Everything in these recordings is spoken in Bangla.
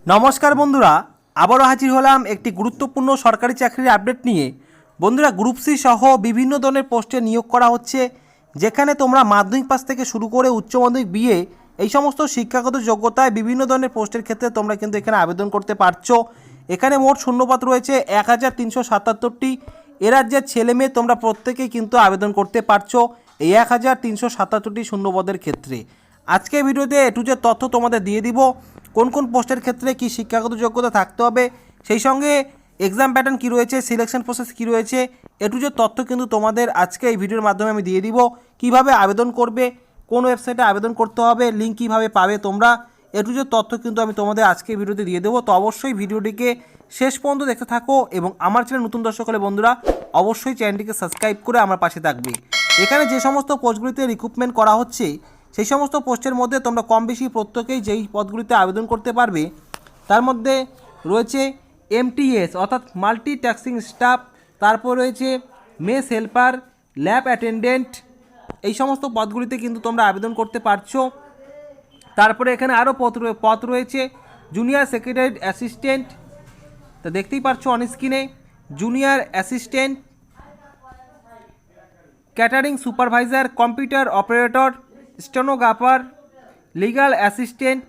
নমস্কার বন্ধুরা, আবারও হাজির হলাম একটি গুরুত্বপূর্ণ সরকারি চাকরির আপডেট নিয়ে। বন্ধুরা, গ্রুপ সি সহ বিভিন্ন ধরনের পোস্টে নিয়োগ করা হচ্ছে, যেখানে তোমরা মাধ্যমিক পাস থেকে শুরু করে উচ্চ মাধ্যমিক বিএ এই সমস্ত শিক্ষাগত যোগ্যতায় বিভিন্ন ধরনের পোস্টের ক্ষেত্রে তোমরা কিন্তু এখানে আবেদন করতে পারছো। এখানে মোট শূন্যপদ রয়েছে 1377টি। এ রাজ্যের ছেলে মেয়ে তোমরা প্রত্যেকেই কিন্তু আবেদন করতে পারছো এই 1377টি শূন্যপদের ক্ষেত্রে। আজকে ভিডিওতে এ টু জেড তথ্য তোমাদের দিয়ে দিব, কোন কোন পোস্টের ক্ষেত্রে কি শিক্ষাগত যোগ্যতা থাকতে হবে, সেই সঙ্গে এক্সাম প্যাটার্ন কী রয়েছে, সিলেকশন প্রসেস কী রয়েছে, এ টু জেড তথ্য কিন্তু তোমাদের আজকে এই ভিডিওর মাধ্যমে আমি দিয়ে দিব। কিভাবে আবেদন করবে, কোন ওয়েবসাইটে আবেদন করতে হবে, লিঙ্ক কীভাবে পাবে তোমরা, এ টু জেড তথ্য কিন্তু আমি তোমাদের আজকে ভিডিওতে দিয়ে দেবো। তো অবশ্যই ভিডিওটিকে শেষ পর্যন্ত দেখতে থাকো এবং আমার চ্যানেল নতুন দর্শক হলে বন্ধুরা অবশ্যই চ্যানেলটিকে সাবস্ক্রাইব করে আমার পাশে থাকবে। এখানে যে সমস্ত পোস্টগুলিতে রিক্রুটমেন্ট করা হচ্ছে সেই সমস্ত পোস্টের মধ্যে তোমরা কম বেশি প্রত্যেকেই যেই পদগুলিতে আবেদন করতে পারবে তার মধ্যে রয়েছে এমটিএস অর্থাৎ মাল্টি টাস্কিং স্টাফ, তারপর রয়েছে মেস হেল্পার, ল্যাব অ্যাটেন্ডেন্ট, এই সমস্ত পদগুলিতে কিন্তু তোমরা আবেদন করতে পারছো। তারপরে এখানে আরও পদ রয়েছে জুনিয়র সেক্রেটারি অ্যাসিস্ট্যান্ট, তা দেখতেই পাচ্ছ অন স্ক্রিনে, junior assistant, catering supervisor, computer operator, stenographer, legal assistant,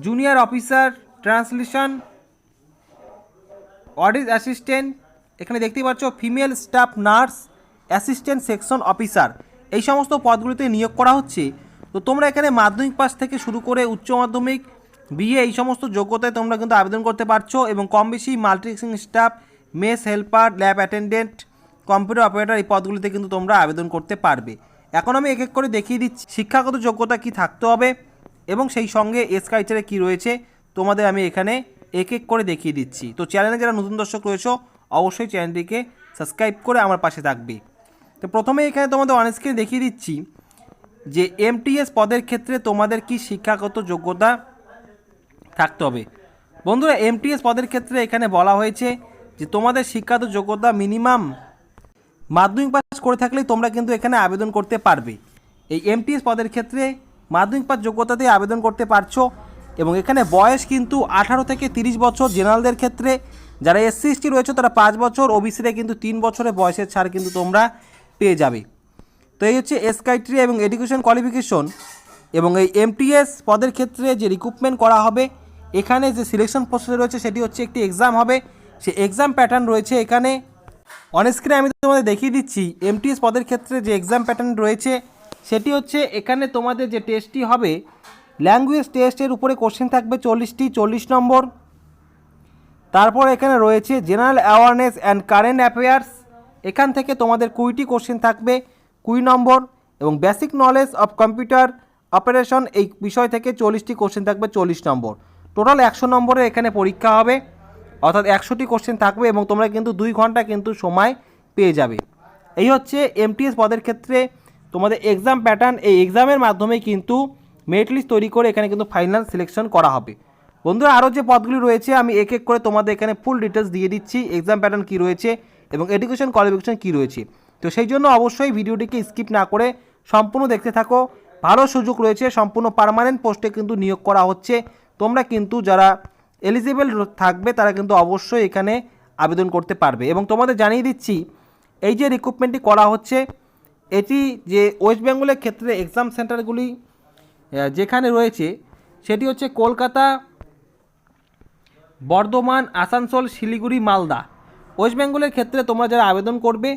junior officer, translation, audit assistant, এখানে দেখতেই পাচ্ছ female staff nurse, assistant section officer, এই সমস্ত পদগুলিতে নিয়োগ করা হচ্ছে। তো তোমরা এখানে মাধ্যমিক পাস থেকে শুরু করে উচ্চ মাধ্যমিক বিএ এই সমস্ত যোগ্যতায় তোমরা কিন্তু আবেদন করতে পারছো এবং কম বেশি multitasking staff, mess helper, lab attendant, computer operator এই পদগুলিতে কিন্তু তোমরা আবেদন করতে পারবে। এখন আমি এক এক করে দেখিয়ে দিচ্ছি শিক্ষাগত যোগ্যতা কি থাকতে হবে এবং সেই সঙ্গে এজ ক্রাইটেরিয়া কী রয়েছে তোমাদের আমি এখানে এক এক করে দেখিয়ে দিচ্ছি। তো চ্যানেলে যারা নতুন দর্শক রয়েছে অবশ্যই চ্যানেলটিকে সাবস্ক্রাইব করে আমার পাশে থাকবে। তো প্রথমে এখানে তোমাদের অন স্ক্রিনে দেখিয়ে দিচ্ছি যে এমটিএস পদের ক্ষেত্রে তোমাদের কি শিক্ষাগত যোগ্যতা থাকতে হবে। বন্ধুরা, এমটিএস পদের ক্ষেত্রে এখানে বলা হয়েছে যে তোমাদের শিক্ষাগত যোগ্যতা মিনিমাম মাধ্যমিক পাস করে থাকলেই তোমরা কিন্তু এখানে আবেদন করতে পারবে। এই এমটিএস পদের ক্ষেত্রে মাধ্যমিক পাস যোগ্যতাতে আবেদন করতে পারছো এবং এখানে বয়স কিন্তু 18 থেকে 30 বছর জেনারেলদের ক্ষেত্রে, যারা এসসি এসটি রয়েছে তারা 5 বছর, ওবিসিরা কিন্তু 3 বছরের বয়সের ছাড় কিন্তু তোমরা পেয়ে যাবে। তো এই হচ্ছে এজ ক্রাইটেরিয়া এবং এডুকেশন কোয়ালিফিকেশন। এবং এই এমটিএস পদের ক্ষেত্রে যে রিক্রুটমেন্ট করা হবে এখানে যে সিলেকশন প্রসেস রয়েছে সেটি হচ্ছে একটি এক্সাম হবে, সে এক্সাম প্যাটার্ন রয়েছে এখানে অন স্ক্রিনে আমি তোমাদের দেখিয়ে দিচ্ছি। এমটিএস পদের ক্ষেত্রে যে এক্সাম প্যাটার্ন রয়েছে সেটি হচ্ছে এখানে তোমাদের যে টেস্টটি হবে, ল্যাঙ্গুয়েজ টেস্টের উপরে কোশ্চেন থাকবে 40টি, 40 নম্বর। তারপর এখানে রয়েছে general awareness and current affairs, এখান থেকে তোমাদের 20টি কোশ্চেন থাকবে, 20 নম্বর। এবং basic knowledge of computer operation এই বিষয় থেকে 40টি কোশ্চেন থাকবে, 40 নম্বর। টোটাল 100 নম্বরের এখানে পরীক্ষা হবে, অর্থাৎ 100টি কোশ্চেন থাকবে এবং তোমরা কিন্তু 2 ঘন্টা কিন্তু সময় পেয়ে যাবে। এই হচ্ছে এমটিএস পদের ক্ষেত্রে তোমাদের এক্সাম প্যাটার্ন। এই এক্সামের মাধ্যমে কিন্তু মেরিট লিস্ট তৈরি করে এখানে কিন্তু ফাইনাল সিলেকশন করা হবে। বন্ধুরা, আরও যে পদগুলি রয়েছে আমি এক এক করে তোমাদের এখানে ফুল ডিটেলস দিয়ে দিচ্ছি, এক্সাম প্যাটার্ন কী রয়েছে এবং এডুকেশন কোয়ালিফিকেশন কী রয়েছে। তো সেই জন্য অবশ্যই ভিডিওটিকে স্কিপ না করে সম্পূর্ণ দেখতে থাকো। ভালো সুযোগ রয়েছে, সম্পূর্ণ পার্মানেন্ট পোস্টে কিন্তু নিয়োগ করা হচ্ছে। তোমরা কিন্তু যারা এলিজিবল থাকবে তারা কিন্তু অবশ্যই এখানে আবেদন করতে পারবে। এবং তোমাদের জানিয়ে দিচ্ছি এই যে রিক্রুটমেন্টটি করা হচ্ছে এটি যে ওয়েস্ট বেঙ্গলের ক্ষেত্রে এক্সাম সেন্টারগুলি যেখানে রয়েছে সেটি হচ্ছে কলকাতা, বর্ধমান, আসানসোল, শিলিগুড়ি, মালদা। ওয়েস্ট বেঙ্গলের ক্ষেত্রে তোমরা যারা আবেদন করবে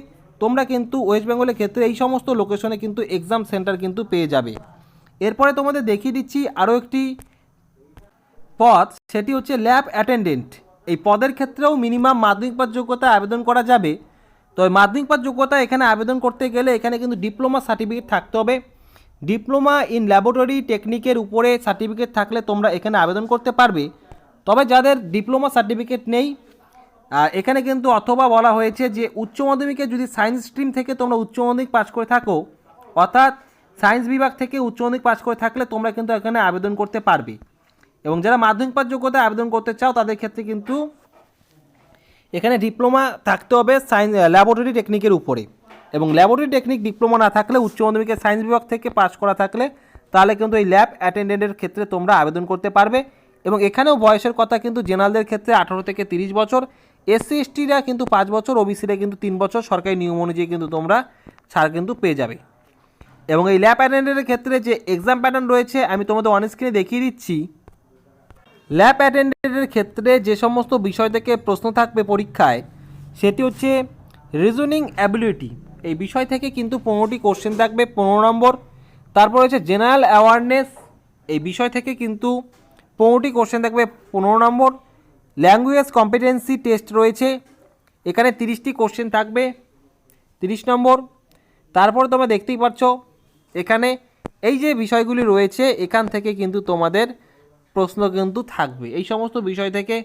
তোমরা কিন্তু ওয়েস্ট বেঙ্গলের ক্ষেত্রে এই সমস্ত লোকেশনে কিন্তু এক্সাম সেন্টার কিন্তু পেয়ে যাবে। এরপরে তোমাদের দেখিয়ে দিচ্ছি আরও একটি পদ, সেটি হচ্ছে ল্যাব অ্যাটেন্ডেন্ট। এই পদের ক্ষেত্রেও মিনিমাম মাধ্যমিক পাস যোগ্যতায় আবেদন করা যাবে। তো মাধ্যমিক পাস যোগ্যতা এখানে আবেদন করতে গেলে এখানে কিন্তু ডিপ্লোমা সার্টিফিকেট থাকতে হবে। ডিপ্লোমা ইন ল্যাবরেটরি টেকনিকের উপরে সার্টিফিকেট থাকলে তোমরা এখানে আবেদন করতে পারবে। তবে যাদের ডিপ্লোমা সার্টিফিকেট নেই এখানে কিন্তু অথবা বলা হয়েছে যে উচ্চ মাধ্যমিকে যদি সায়েন্স স্ট্রিম থেকে তোমরা উচ্চ মাধ্যমিক পাস করে থাকো, অর্থাৎ সায়েন্স বিভাগ থেকে উচ্চ মাধ্যমিক পাস করে থাকলে তোমরা কিন্তু এখানে আবেদন করতে পারবে। এবং যারা মাধ্যমিক পাস যোগ্যতায় আবেদন করতে চাও তাদের ক্ষেত্রে কিন্তু এখানে ডিপ্লোমা থাকতে হবে সায়েন্স ল্যাবরেটরি টেকনিকের উপরে। এবং ল্যাবরেটরি টেকনিক ডিপ্লোমা না থাকলে উচ্চ মাধ্যমিকের সায়েন্স বিভাগ থেকে পাস করা থাকলে তাহলে কিন্তু এই ল্যাব অ্যাটেন্ডেন্টের ক্ষেত্রে তোমরা আবেদন করতে পারবে। এবং এখানেও বয়সের কথা কিন্তু জেনারেলদের ক্ষেত্রে 18 থেকে 30 বছর, এসসি এসটিরা কিন্তু 5 বছর, ওবিসিরা কিন্তু 3 বছর, সরকারি নিয়ম অনুযায়ী কিন্তু তোমরা ছাড় কিন্তু পেয়ে যাবে। এবং এই ল্যাব অ্যাটেন্ডেন্টের ক্ষেত্রে যে এক্সাম প্যাটার্ন রয়েছে আমি তোমাদের অন স্ক্রিনে দেখিয়ে দিচ্ছি। ল্যাব অ্যাটেন্ডেন্টের ক্ষেত্রে যে সমস্ত বিষয় থেকে প্রশ্ন থাকবে পরীক্ষায় সেটি হচ্ছে রিজনিং অ্যাবিলিটি, এই বিষয় থেকে কিন্তু 15টি কোশ্চেন থাকবে 15 নম্বর। তারপর হচ্ছে জেনারেল অ্যাওয়ারনেস, এই বিষয় থেকে কিন্তু 15টি কোশ্চেন থাকবে 15 নম্বর। ল্যাঙ্গুয়েজ কম্পিটেন্সি টেস্ট রয়েছে, এখানে 30টি কোশ্চেন থাকবে 30 নম্বর। তারপরে তোমরা দেখতেই পাচ্ছ এখানে এই যে বিষয়গুলি রয়েছে এখান থেকে কিন্তু তোমাদের প্রশ্ন কিন্তু থাকবে, এই সমস্ত বিষয় থেকে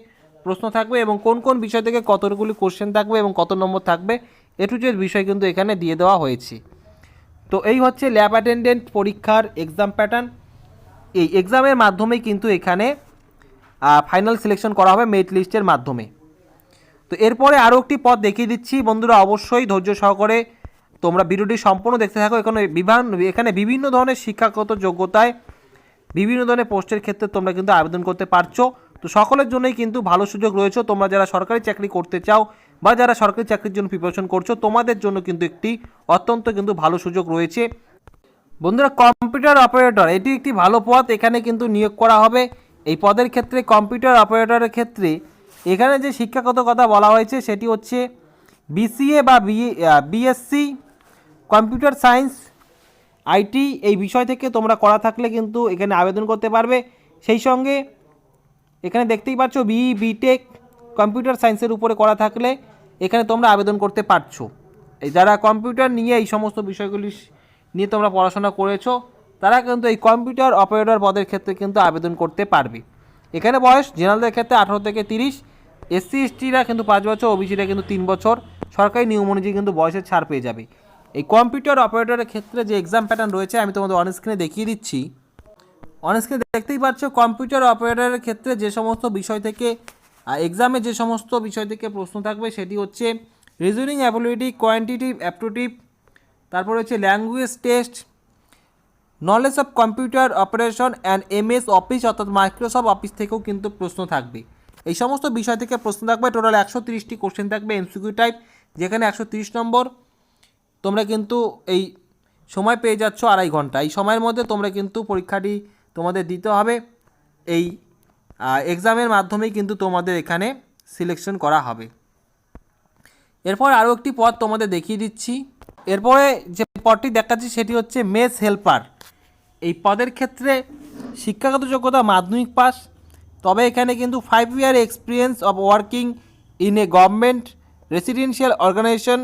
প্রশ্ন থাকবে এবং কোন কোন বিষয় থেকে কতগুলি কোশ্চেন থাকবে এবং কত নম্বর থাকবে এ টু জেড বিষয় কিন্তু এখানে দিয়ে দেওয়া হয়েছে। তো এই হচ্ছে ল্যাব অ্যাটেন্ডেন্ট পরীক্ষার এক্সাম প্যাটার্ন। এই এক্সামের মাধ্যমেই কিন্তু এখানে ফাইনাল সিলেকশন করা হবে মেরিট লিস্টের মাধ্যমে। তো এরপরে আরও একটি পদ দেখিয়ে দিচ্ছি বন্ধুরা, অবশ্যই ধৈর্য সহকারে তোমরা ভিডিওটি সম্পূর্ণ দেখতে থাকো। এখানে বিভিন্ন ধরনের শিক্ষাগত যোগ্যতায় বিভিন্ন ধরনের পোস্টের ক্ষেত্রে তোমরা কিন্তু আবেদন করতে পারছো। তো সকলের জন্যই কিন্তু ভালো সুযোগ রয়েছে, তোমরা যারা সরকারি চাকরি করতে চাও বা যারা সরকারি চাকরির জন্য প্রিপারেশন করছো তোমাদের জন্য কিন্তু একটি অত্যন্ত কিন্তু ভালো সুযোগ রয়েছে বন্ধুরা। কম্পিউটার অপারেটর এটি একটি ভালো পদ, এখানে কিন্তু নিয়োগ করা হবে। এই পদের ক্ষেত্রে কম্পিউটার অপারেটরের ক্ষেত্রে এখানে যে শিক্ষাগত কথা বলা হয়েছে সেটি হচ্ছে বিসিএ বা বিএসসি কম্পিউটার সায়েন্স আইটি, এই বিষয় থেকে তোমরা করা থাকলে কিন্তু এখানে আবেদন করতে পারবে। সেই সঙ্গে এখানে দেখতেই পাচ্ছ বিটেক কম্পিউটার সায়েন্সের উপরে করা থাকলে এখানে তোমরা আবেদন করতে পারছো। এই যারা কম্পিউটার নিয়ে এই সমস্ত বিষয়গুলি নিয়ে তোমরা পড়াশোনা করেছো তারা কিন্তু এই কম্পিউটার অপারেটর পদের ক্ষেত্রে কিন্তু আবেদন করতে পারবে। এখানে বয়স জেনারেলদের ক্ষেত্রে 18 থেকে 30, এসসি এসটিরা কিন্তু 5 বছর, ওবিসিরা কিন্তু 3 বছর, সরকারি নিয়ম অনুযায়ী কিন্তু বয়সের ছাড় পেয়ে যাবে। এই কম্পিউটার অপারেটরের ক্ষেত্রে যে এক্সাম প্যাটার্ন রয়েছে আমি তোমাদের অন স্ক্রিনে দেখিয়ে দিচ্ছি। অন স্ক্রিনে দেখতেই পাচ্ছ কম্পিউটার অপারেটরের ক্ষেত্রে যে সমস্ত বিষয় থেকে এক্সামে যে সমস্ত বিষয় থেকে প্রশ্ন থাকবে সেটি হচ্ছে রিজনিং অ্যাবিলিটি, কোয়ান্টিটিভ অ্যাপটিটিভ, তারপর হচ্ছে language test, knowledge of computer operation and MS office অর্থাৎ মাইক্রোসফট অফিস থেকেও কিন্তু প্রশ্ন থাকবে। এই সমস্ত বিষয় থেকে প্রশ্ন থাকবে, টোটাল 130টি কোশ্চেন থাকবে এমসিকিউ টাইপ, যেখানে 130 নম্বর। তোমরা কিন্তু এই সময় পেয়ে যাচ্ছ 2.5 ঘন্টা, এই সময়ের মধ্যে তোমরা কিন্তু পরীক্ষাটি তোমাদের দিতে হবে। এই এক্সামের মাধ্যমেই কিন্তু তোমাদের এখানে সিলেকশন করা হবে। এরপর আরও একটি পদ তোমাদের দেখিয়ে দিচ্ছি। এরপরে যে পদটি দেখাচ্ছি সেটি হচ্ছে মেস হেল্পার। এই পদের ক্ষেত্রে শিক্ষাগত যোগ্যতা মাধ্যমিক পাস, তবে এখানে কিন্তু 5 year experience of working in a government residential organisation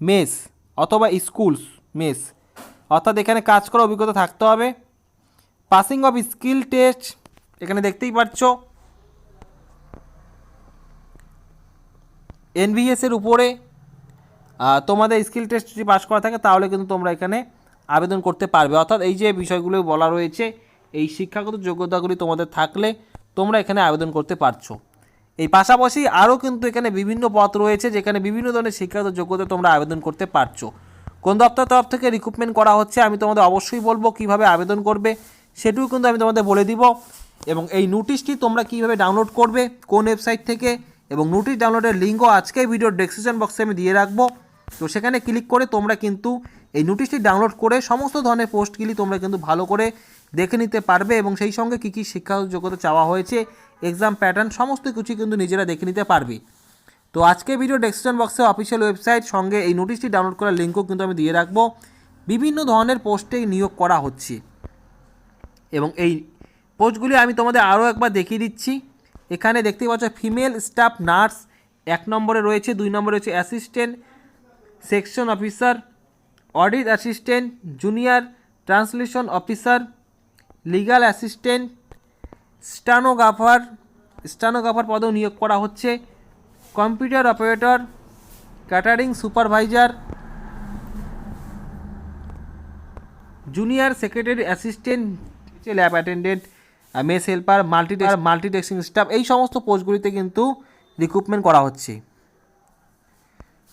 mess অথবা স্কুলস মেস, অর্থাৎ এখানে কাজ করার অভিজ্ঞতা থাকতে হবে। পাসিং অফ স্কিল টেস্ট, এখানে দেখতেই পাচ্ছ এনভিএসের উপরে তোমাদের স্কিল টেস্ট যদি পাস করা থাকে তাহলে কিন্তু তোমরা এখানে আবেদন করতে পারবে। অর্থাৎ এই যে বিষয়গুলো বলা রয়েছে এই শিক্ষাগত যোগ্যতাগুলি তোমাদের থাকলে তোমরা এখানে আবেদন করতে পারছো। এই পাশাপাশি আরও কিন্তু এখানে বিভিন্ন পদ রয়েছে যেখানে বিভিন্ন ধরনের শিক্ষাগত যোগ্যতা তোমরা আবেদন করতে পারছো। কোন দপ্তর তরফ থেকে রিক্রুটমেন্ট করা হচ্ছে আমি তোমাদের অবশ্যই বলবো, কিভাবে আবেদন করবে সেটিও কিন্তু আমি তোমাদের বলে দিব। এবং এই নোটিশটি তোমরা কিভাবে ডাউনলোড করবে কোন ওয়েবসাইট থেকে এবং নোটিশ ডাউনলোডের লিঙ্কও আজকে ভিডিওর ডেসক্রিপশন বক্সে আমি দিয়ে রাখবো। তো সেখানে ক্লিক করে তোমরা কিন্তু এই নোটিশটি ডাউনলোড করে সমস্ত ধরনের পোস্টগুলি তোমরা কিন্তু ভালো করে দেখে নিতে পারবে এবং সেই সঙ্গে কী কী শিক্ষাগত যোগ্যতা চাওয়া হয়েছে, এক্সাম প্যাটার্ন সমস্ত কিছু কিন্তু নিজেরা দেখে নিতে পারবে। তো আজকে ভিডিও ডেসক্রিপশন বক্সে অফিসিয়াল ওয়েবসাইট সঙ্গে এই নোটিশটি ডাউনলোড করার লিঙ্কও কিন্তু আমি দিয়ে রাখবো। বিভিন্ন ধরনের পোস্টে নিয়োগ করা হচ্ছে এবং এই পোস্টগুলি আমি তোমাদের আরও একবার দেখিয়ে দিচ্ছি। এখানে দেখতেই পাচ্ছ ফিমেল স্টাফ নার্স 1 নম্বরে রয়েছে, 2 নম্বরে রয়েছে assistant section officer, audit assistant, junior translation officer, legal assistant, stenographer পদেও নিয়োগ করা হচ্ছে, computer operator, catering supervisor, junior secretary assistant, lab attendant, mess helper, multitasking staff, এই সমস্ত পোস্টগুলিতে কিন্তু রিক্রুটমেন্ট করা হচ্ছে।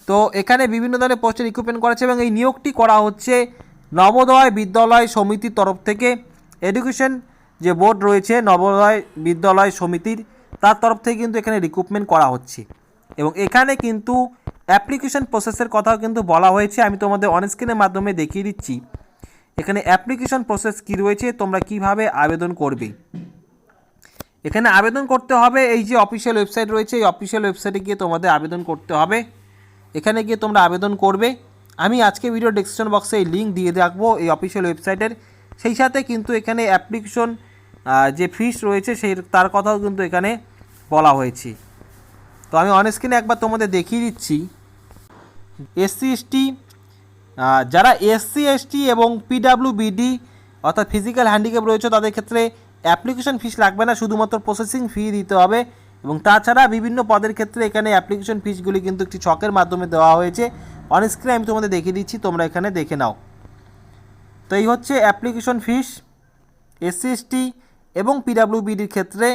তো এখানে বিভিন্ন ধরনের পোস্টে রিক্রুটমেন্ট করা হচ্ছে এবং এই নিয়োগটি করা হচ্ছে নবোদয় বিদ্যালয় সমিতির তরফ থেকে। এডুকেশন যে বোর্ড রয়েছে নবোদয় বিদ্যালয় সমিতির, তার তরফ থেকে কিন্তু এখানে রিক্রুটমেন্ট করা হচ্ছে। এবং এখানে কিন্তু অ্যাপ্লিকেশন প্রসেসের কথাও কিন্তু বলা হয়েছে। আমি তোমাদের অনস্ক্রিনের মাধ্যমে দেখিয়ে দিচ্ছি এখানে অ্যাপ্লিকেশন প্রসেস কী রয়েছে, তোমরা কিভাবে আবেদন করবে। এখানে আবেদন করতে হবে, এই যে অফিসিয়াল ওয়েবসাইট রয়েছে, এই অফিসিয়াল ওয়েবসাইটে গিয়ে তোমাদের আবেদন করতে হবে। এখানে গিয়ে তোমরা আবেদন করবে। আমি আজকে ভিডিও ডেসক্রিপশন বক্সে এই লিঙ্ক দিয়ে রাখবো এই অফিসিয়াল ওয়েবসাইটের। সেই সাথে কিন্তু এখানে অ্যাপ্লিকেশন যে ফিস রয়েছে তার কথাও কিন্তু এখানে বলা হয়েছে। তো আমি অনস্ক্রিনে একবার তোমাদের দেখিয়ে দিচ্ছি। এসসি এসটি, যারা এসসি এসটি এবং পিডাব্লিউবিডি অর্থাৎ ফিজিক্যাল হ্যান্ডিক্যাপ রয়েছে তাদের ক্ষেত্রে অ্যাপ্লিকেশন ফিস লাগবে না, শুধুমাত্র প্রসেসিং ফি দিতে হবে। এবং তাছাড়া বিভিন্ন পদের ক্ষেত্রে এখানে অ্যাপ্লিকেশন ফিসগুলি কিন্তু একটি ছকের মাধ্যমে দেওয়া হয়েছে। অনস্ক্রিনে আমি তোমাদের দেখিয়ে দিচ্ছি, তোমরা এখানে দেখে নাও। তো এই হচ্ছে অ্যাপ্লিকেশন ফিস। এসসি এসটি এবং পিডাব্লিউবিডির ক্ষেত্রে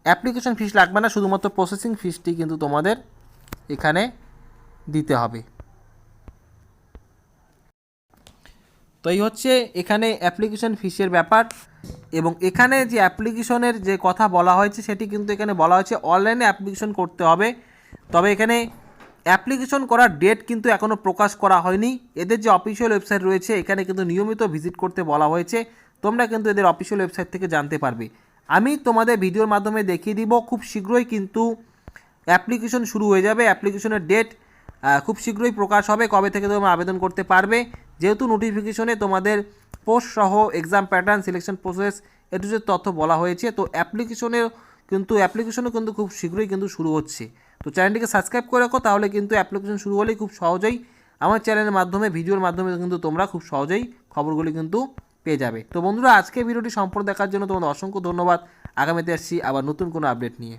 অ্যাপ্লিকেশন ফিস লাগবে না, শুধুমাত্র প্রসেসিং ফিসটি কিন্তু তোমাদের এখানে দিতে হবে। তো এই হচ্ছে এখানে অ্যাপ্লিকেশন ফিসের ব্যাপার। এবং এখানে যে অ্যাপ্লিকেশনের যে কথা বলা হয়েছে সেটি কিন্তু এখানে বলা হয়েছে অনলাইনে অ্যাপ্লিকেশন করতে হবে। তবে এখানে অ্যাপ্লিকেশন করার ডেট কিন্তু এখনও প্রকাশ করা হয়নি। এদের যে অফিসিয়াল ওয়েবসাইট রয়েছে এখানে কিন্তু নিয়মিত ভিজিট করতে বলা হয়েছে, তোমরা কিন্তু এদের অফিসিয়াল ওয়েবসাইট থেকে জানতে পারবে। আমি তোমাদের ভিডিওর মাধ্যমে দেখিয়ে দিব, খুব শীঘ্রই কিন্তু অ্যাপ্লিকেশন শুরু হয়ে যাবে। অ্যাপ্লিকেশনের ডেট খুব শীঘ্রই প্রকাশ হবে, কবে থেকে তোমরা আবেদন করতে পারবে। যেহেতু নোটিফিকেশনে তোমাদের পোস্ট সহ এক্সাম প্যাটার্ন, সিলেকশন প্রসেস এটুজের তথ্য বলা হয়েছে। তো অ্যাপ্লিকেশনও কিন্তু খুব শীঘ্রই কিন্তু শুরু হচ্ছে। তো চ্যানেলটিকে সাবস্ক্রাইব করে রাখো, তাহলে কিন্তু অ্যাপ্লিকেশন শুরু হলেই খুব সহজেই আমার চ্যানেলের মাধ্যমে ভিডিওর মাধ্যমে কিন্তু তোমরা খুব সহজেই খবরগুলি কিন্তু পেয়ে যাবে। তো বন্ধুরা, আজকে ভিডিওটি সম্পূর্ণ দেখার জন্য তোমাদের অসংখ্য ধন্যবাদ। আগামীতে আসছি আবার নতুন কোনো আপডেট নিয়ে।